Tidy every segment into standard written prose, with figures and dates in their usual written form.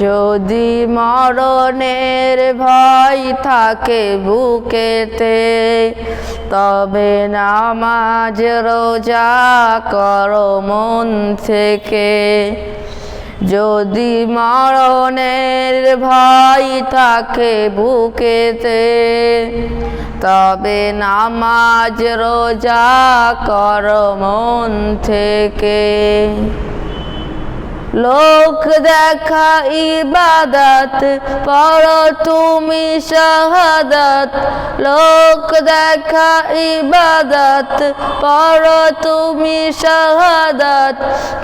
যদি মরণের ভয় থাকে বুকেতে, তবে নামাজ রোজা করো মন থেকে। যদি মরণের ভয় থাকে বুকেতে, তবে নামাজ রোজা করো মন থেকে। লোক দেখা ইবাদত পড়ো তুমি শাহাদাত, লোক দেখা ইবাদত পড়ো তুমি শাহাদাত।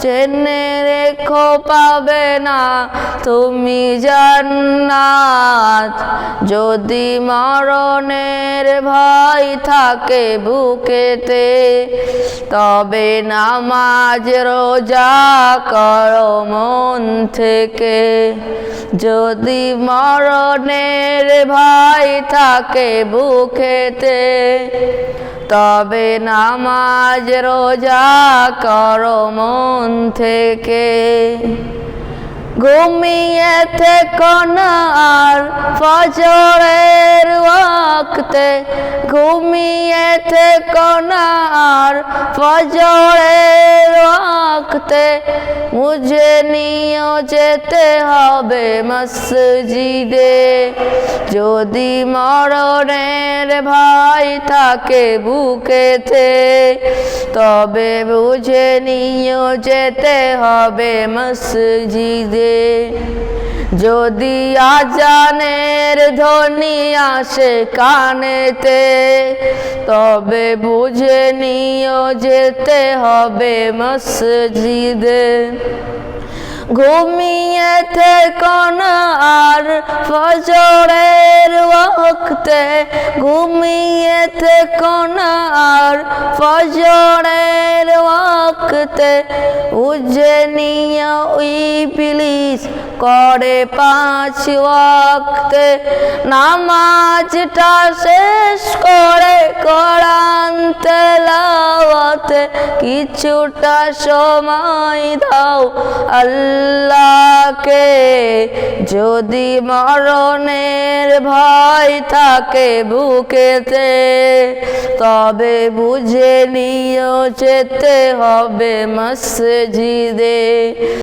জেনে রেখো পাবে না তুমি জান্নাত। যদি মরণের ভয় থাকে বুকেতে, তবে নামাজ রোজা করো মন থেকে। যদি মরণের ভয় থাকে বুকেতে, তবে নামাজ রোজা করো মন থেকে। ঘুমিয়ে থেকো না আর ফজরের ওয়াক্তে, ঘুমিয়ে থেকো না আর ফজরের ওয়াক্তে। মুঝে নিয়ে যেতে হবে মসজিদে। যদি মরণের ভয় থাকে বুকেতে, তবে বুঝে নিয়ে যেতে হবে মসজিদে। যদি আজানের ধ্বনি আসে কানেতে, তবে বুঝে নিয়ে যেতে হবে মসজিদে। ঘুমিয়ে থেকো না আর ফজরের ওয়াক্তে, ঘুমিয়ে থেকো না আর ফজরের ওয়াক্তে। বুঝে নিয়ে ইবলিস করে 5 ওয়াক্তে। নামাজটা শেষ করে কোরআন তেলাওয়াতে কিছুটা সময় দাও আল্লাহকে। যদি মরণের ভয় থাকে বুকেতে, তবে বুঝে নিয়ে যেতে হবে মসজিদে।